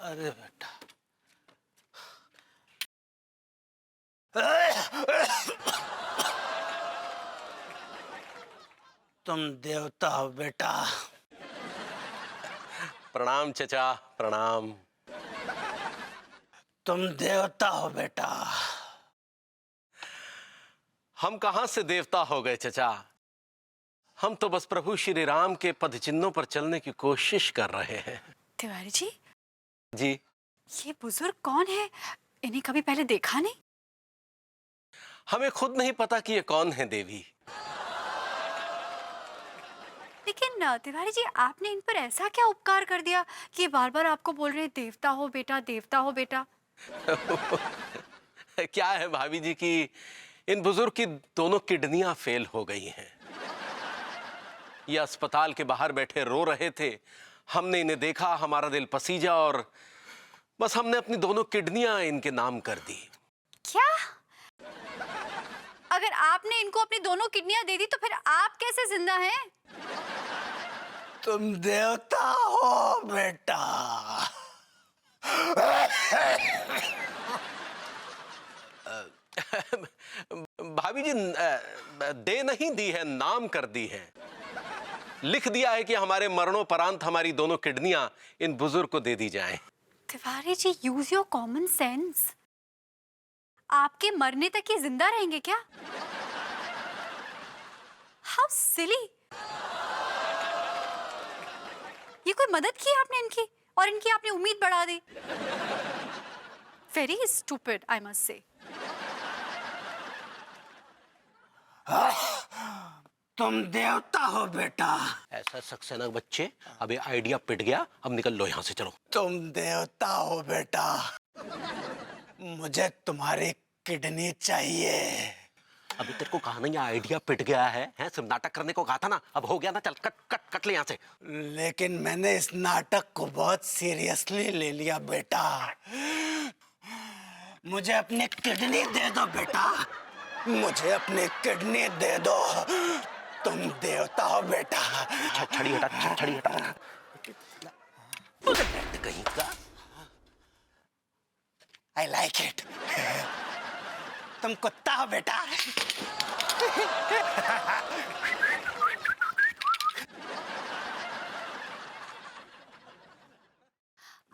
अरे बेटा, तुम देवता हो बेटा। प्रणाम चचा, प्रणाम। तुम देवता हो बेटा। हम कहां से देवता हो गए चचा? हम तो बस प्रभु श्री राम के पद चिन्हों पर चलने की कोशिश कर रहे हैं। तिवारी जी, जी, ये बुजुर्ग कौन है? इन्हें कभी पहले देखा नहीं। हमें खुद नहीं पता कि ये कौन है देवी। लेकिन तिवारी जी, आपने इन पर ऐसा क्या उपकार कर दिया कि ये बार बार आपको बोल रहे देवता हो बेटा, देवता हो बेटा? क्या है भाभी जी कि इन बुजुर्ग की दोनों किडनियां फेल हो गई हैं। ये अस्पताल के बाहर बैठे रो रहे थे, हमने इन्हें देखा, हमारा दिल पसीजा और बस हमने अपनी दोनों किडनियां इनके नाम कर दी। क्या? अगर आपने इनको अपनी दोनों किडनियां दे दी तो फिर आप कैसे जिंदा हैं? तुम देवता हो बेटा। भाभी जी, दे नहीं दी है, नाम कर दी है। लिख दिया है कि हमारे मरणोपरांत हमारी दोनों किडनियां इन बुजुर्ग को दे दी जाएं। Tiwari ji, use your common sense. आपके मरने तक ये जिंदा रहेंगे क्या? How silly. ये कोई मदद की आपने इनकी और इनकी आपने उम्मीद बढ़ा दी। Very stupid, I must say. तुम देवता हो बेटा। ऐसा सक्सेना बच्चे, अभी आइडिया पिट गया, अब निकल लो यहां से, चलो। तुम देवता हो बेटा। मुझे तुम्हारी किडनी चाहिए। अभी तेरे को कहा नहीं आइडिया पिट गया है, हैं? सिर्फ नाटक करने को कहा था ना, अब हो गया ना, चल कट कट कट ले यहाँ से। लेकिन मैंने इस नाटक को बहुत सीरियसली ले लिया बेटा। मुझे अपनी किडनी दे दो बेटा, मुझे अपनी किडनी दे दो। तुम देवता हो बेटा। छड़ी हटा, छड़ी हटा। कहीं का आई लाइक इट। तुम कुत्ता हो बेटा।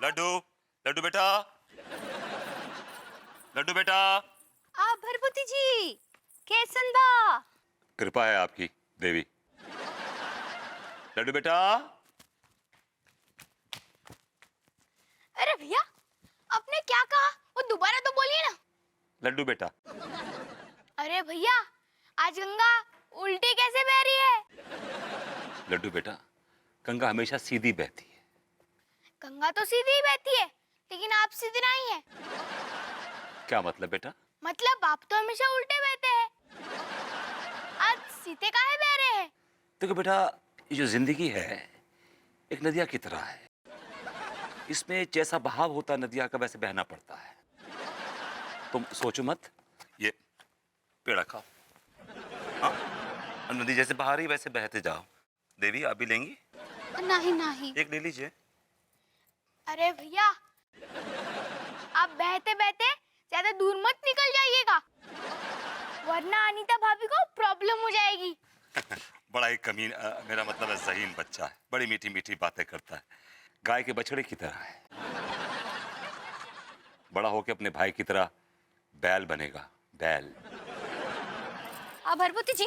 लड्डू, लड्डू बेटा, लड्डू बेटा। आप भरभूति जी, कैसन बा? कृपा है आपकी देवी। लड्डू बेटा। अरे भैया, आपने क्या कहा? वो दोबारा तो बोलिए ना। लड्डू बेटा। अरे भैया, आज गंगा उल्टी कैसे बह रही है? लड्डू बेटा, गंगा हमेशा सीधी बहती है। गंगा तो सीधी ही बहती है, लेकिन आप सीधे नहीं है। क्या मतलब बेटा? मतलब आप तो हमेशा उल्टे बहते हैं। आज सीधे काहे बह रहे हैं? देखो बेटा, ये जो जिंदगी है एक नदिया की तरह है। इसमें जैसा बहाव होता है नदिया का, वैसे बहना पड़ता है। तुम सोचो मत, ये पेड़ा खाओ। हाँ, नदी जैसे बहा रही वैसे बहते जाओ। देवी, आप भी लेंगी? नहीं नहीं। एक ले लीजिए। अरे भैया, आप बहते बहते ज्यादा दूर मत निकल जाइएगा, वरना अनीता भाभी को प्रॉब्लम हो जाएगी। बड़ा ही कमीन, मेरा मतलब है ज़हीन बच्चा है। बड़ी मीठी मीठी बातें करता है, गाय के बछड़े की तरह है। बड़ा होके अपने भाई की तरह बैल बनेगा, बैल। आप भरभूति जी,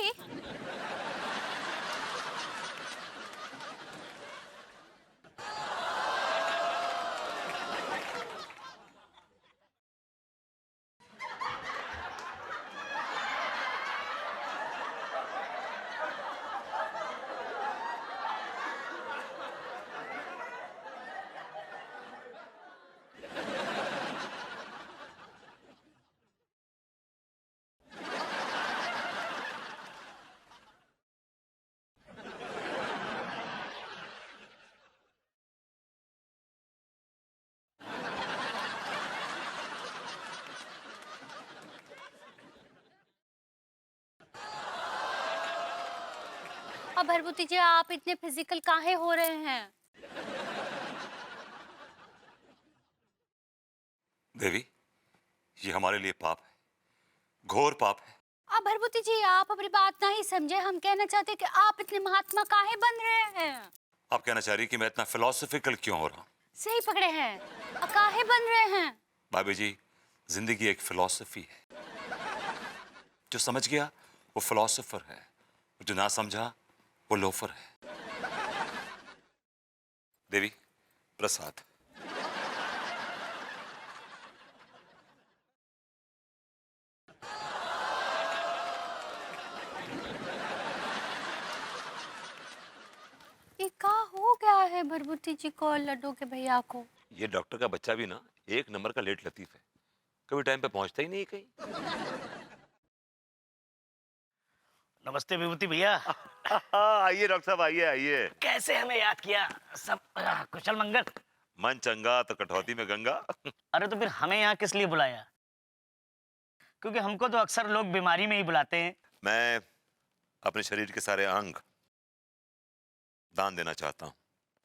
अब भरभूति जी, आप इतने फिजिकल काहे हो रहे हैं? देवी, ये हमारे लिए पाप है, घोर पाप है। अब भरभूति जी, आप अपनी बात नहीं समझे। हम कहना चाहते हैं कि आप इतने महात्मा काहे बन रहे हैं? आप कहना चाह रही कि मैं इतना फिलोसफिकल क्यों हो रहा हूँ? सही पकड़े हैं। काहे बन रहे हैं? भाभी जी, जिंदगी एक फिलॉसफी है। जो समझ गया वो फिलोसोफर है, जो ना समझा वो लोफर है। देवी, प्रसाद। ये का हो गया है भरभूति जी को और लड्डू के भैया को? ये डॉक्टर का बच्चा भी ना एक नंबर का लेट लतीफ है, कभी टाइम पे पहुंचता ही नहीं कहीं। नमस्ते विभूति भैया। आइए डॉक्टर साहब, आइए आइए। कैसे हमें याद किया? सब कुशल मंगल? मन चंगा तो कटौती में गंगा। अरे तो फिर हमें यहाँ किस लिए बुलाया? क्योंकि हमको तो अक्सर लोग बीमारी में ही बुलाते हैं। मैं अपने शरीर के सारे अंग दान देना चाहता हूँ,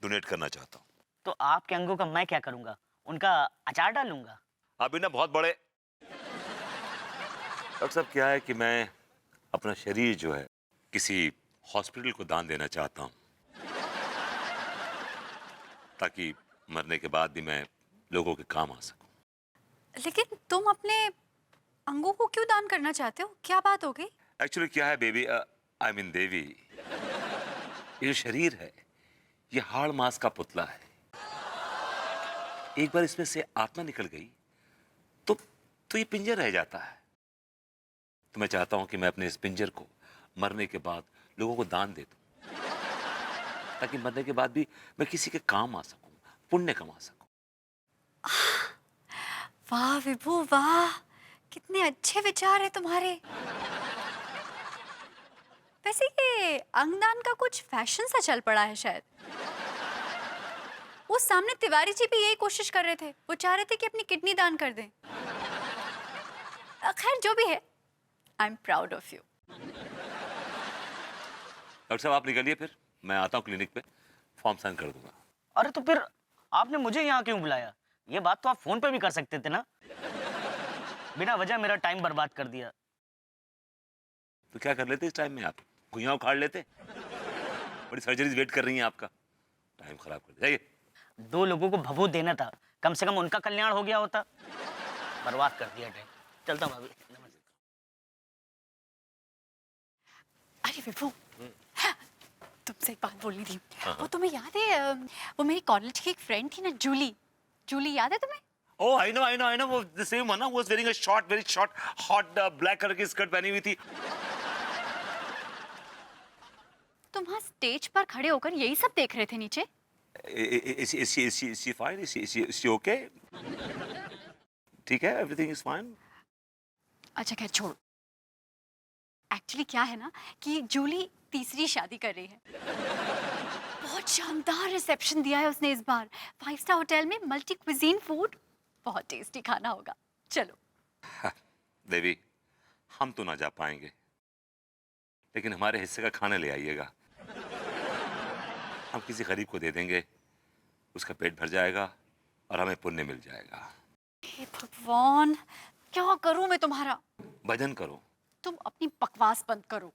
डोनेट करना चाहता हूँ। तो आपके अंगों का मैं क्या करूंगा? उनका अचार डालूंगा? आप भी ना बहुत बड़े। डॉक्टर साहब, क्या है कि मैं अपना शरीर जो है किसी हॉस्पिटल को दान देना चाहता हूँ, ताकि मरने के बाद भी मैं लोगों के काम आ सकूं। लेकिन तुम अपने अंगों को क्यों दान करना चाहते हो? क्या बात हो गई? एक्चुअली क्या है बेबी, आई मीन देवी, ये जो शरीर है ये हाड़ मांस का पुतला है। एक बार इसमें से आत्मा निकल गई तो ये पिंजर रह जाता है। तो मैं चाहता हूं कि मैं अपने इस पिंजर को मरने के बाद लोगों को दान दे दूं, ताकि मरने के बाद भी मैं किसी के काम आ सकूं, पुण्य कमा सकूं। वाह विभू वाह, कितने अच्छे विचार है तुम्हारे। वैसे ये अंगदान का कुछ फैशन सा चल पड़ा है शायद। वो सामने तिवारी जी भी यही कोशिश कर रहे थे, वो चाह रहे थे कि अपनी किडनी दान कर दें। खैर जो भी है, I am proud of you. Doctor साहब, आप निकलिए, फिर मैं आता हूं क्लिनिक पे, फॉर्म साइन कर दूंगा। अरे तो फिर आपने मुझे यहाँ क्यों बुलाया? ये बात तो आप फोन पे भी कर सकते थे ना। बिना वजह मेरा टाइम बर्बाद कर दिया। तो क्या कर लेते इस टाइम में? आप गुइयां उखाड़ लेते। बड़ी सर्जरीज वेट कर रही हैं आपका, टाइम खराब कर दिया। जाइए। 2 लोगों को भभूत देना था, कम से कम उनका कल्याण हो गया होता। बर्बाद कर दिया टाइम। चलता हूँ भाभी। नमस्ते। अरे विभू, तुमसे एक बात बोलनी थी। वो तुम्हें याद है, वो मेरी कॉलेज की एक फ्रेंड थी ना, जूली। जूली याद है तुम्हें? Oh, I know. वो the same one, was wearing a very short, hot black color की स्कर्ट पहनी हुई थी। तुम वहाँ स्टेज पर खड़े होकर यही सब देख रहे थे नीचे? Is she fine? Is she okay? ठीक है, everything is fine. अच्छा खैर छोड़। एक्चुअली क्या है ना कि जूली तीसरी शादी कर रही है। बहुत शानदार रिसेप्शन दिया है उसने इस बार। 5 स्टार होटल में मल्टी क्विजीन फूड, बहुत टेस्टी खाना होगा। चलो। देवी, हम तो ना जा पाएंगे, लेकिन हमारे हिस्से का खाना ले आइएगा। हम किसी गरीब को दे देंगे, उसका पेट भर जाएगा और हमें पुण्य मिल जाएगा। हे भगवान, क्या करूं मैं तुम्हारा? भजन करो। तुम अपनी बकवास बंद करो।